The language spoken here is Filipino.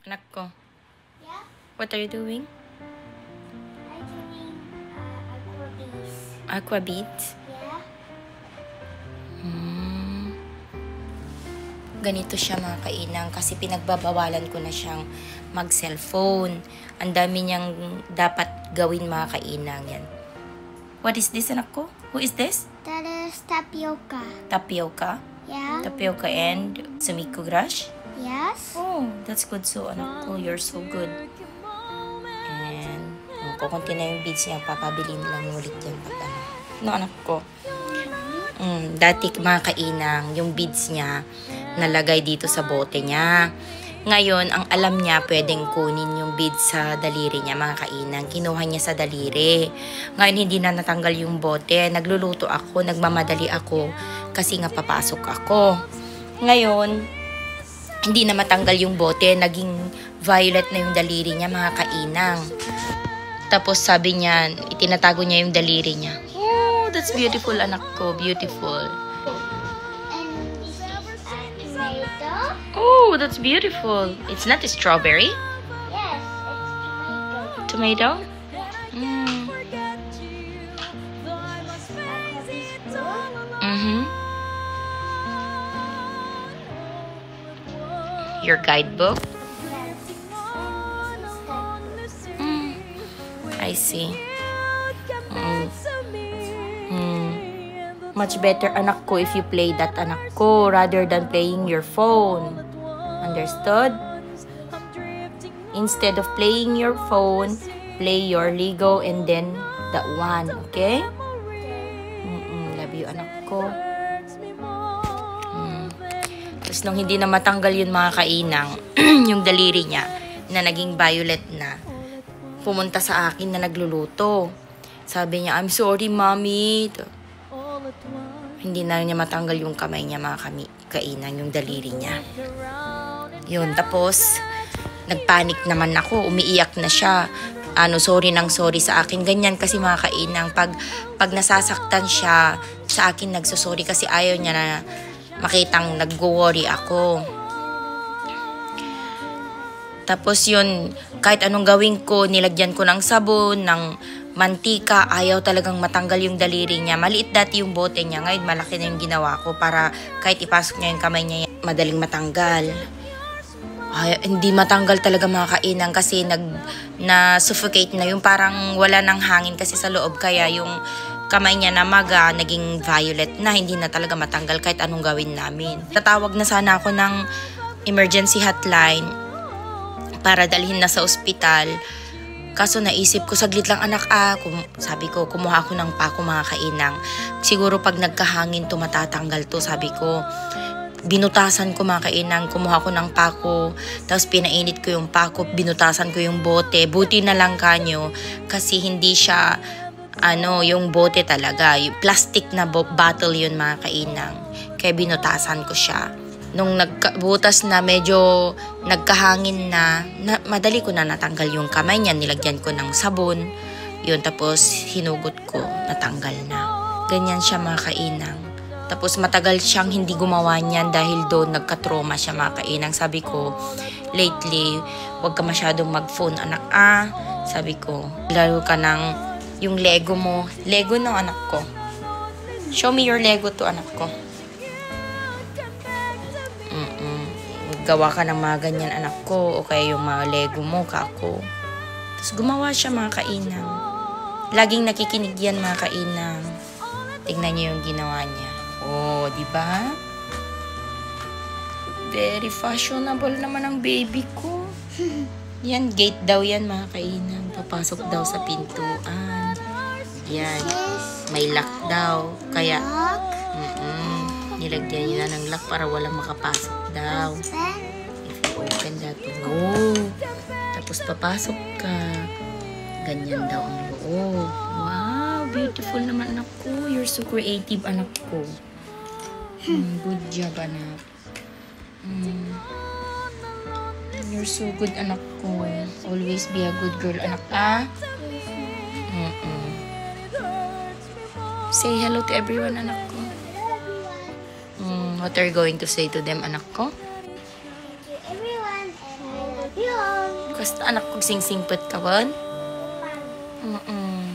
Anak ko, Yeah? what are you doing? I'm doing aqua bees. Aqua beads? Yeah? Ganito siya mga kainang kasi pinagbabawalan ko na siyang mag-cellphone. Ang dami niyang dapat gawin mga kainang yan. What is this, anak ko? Who is this? That is tapioca. Tapioca? Yeah? Tapioca and Sumiko Grash? Yes? Oh, that's good. So, anak ko, you're so good. And, kukunti na yung beads niya. Papabilin lang ulit yan pag ano. No, anak ko. Dati mga kainang, yung beads niya, nalagay dito sa bote niya. Ngayon, ang alam niya, pwedeng kunin yung beads sa daliri niya, mga kainang. Kinuha niya sa daliri. Ngayon, hindi na natanggal yung bote. Nagluluto ako, nagmamadali ako, kasi nga papasok ako. Ngayon, hindi na matanggal yung bote, naging violet na yung daliri niya, mga kainang. Tapos sabi niya, itinatago niya yung daliri niya. Oh, that's beautiful, anak ko. Beautiful. And this is tomato. Oh, that's beautiful. It's not a strawberry. Yes, it's tomato. Tomato? Aqua bees blue. Your guidebook? I see. Much better, anak ko, if you play that, anak ko, rather than playing your phone. Understood? Instead of playing your phone, play your Lego and then that one, okay? Love you, anak ko. Tapos nung hindi na matanggal yun mga kainang, yung daliri niya na naging violet na, pumunta sa akin na nagluluto. Sabi niya, I'm sorry, mommy. Hindi na niya matanggal yung kamay niya mga kainang, yung daliri niya. Yun, tapos nagpanik naman ako, umiiyak na siya. Sorry sa akin. Ganyan kasi mga kainang, pag nasasaktan siya, sa akin nagsusorry kasi ayaw niya na makitang nag-worry ako. Tapos yun, kahit anong gawin ko, nilagyan ko ng sabon, ng mantika, ayaw talagang matanggal yung daliri niya. Maliit dati yung bote niya, ngayon malaki na yung ginawa ko para kahit ipasok niya yung kamay niya, madaling matanggal. Hindi matanggal talaga mga kainang kasi na-suffocate na yung parang wala ng hangin kasi sa loob, kaya yung kamay niya na maga, naging violet na, hindi na talaga matanggal kahit anong gawin namin. Tatawag na sana ako ng emergency hotline para dalhin na sa ospital. Kaso naisip ko, saglit lang anak sabi ko, kumuha ako ng pako mga kainang. Siguro pag nagkahangin to, matatanggal to, sabi ko. Binutasan ko mga kainang, kumuha ko ng pako, tapos pinainit ko yung pako, binutasan ko yung bote. Buti na lang kanyo, kasi hindi siya, yung bote talaga, yung plastic na bottle yun mga kainang. Kaya binutasan ko siya. Nung nagbutas na, medyo nagkahangin na, madali ko na natanggal yung kamay niya. Nilagyan ko ng sabon. Yun, tapos hinugot ko, natanggal na. Ganyan siya mga kainang. Tapos matagal siyang hindi gumawa niyan dahil doon nagka-trauma siya mga kainang. Sabi ko, lately, huwag ka masyadong mag-phone anak Sabi ko, laro ka ng yung Lego mo. Lego no anak ko. Show me your Lego to anak ko. Gawa ka ng mga ganyan anak ko, o kaya yung mga Lego mo, kako. Tapos gumawa siya mga kainang. Laging nakikinig yan mga kainang. Tingnan niyo yung ginawa niya. Oh, di ba? Very fashionable naman ang baby ko. Yan, gate daw yan mga kainang. Papasok daw sa pintuan. Yan. May lock daw. Kaya, nilagyan niya na ng lock para walang makapasok daw. If you open that, tapos papasok ka. Ganyan daw ang loob. Wow, beautiful naman anak ko. You're so creative anak ko. Good job anak. You're so good anak ko. Always be a good girl anak Say hello to everyone anak ko. What are you going to say to them, anak ko? Thank you everyone, and I love you all. Basta anak kong sing-singpot ka, Bon? Mm-mm.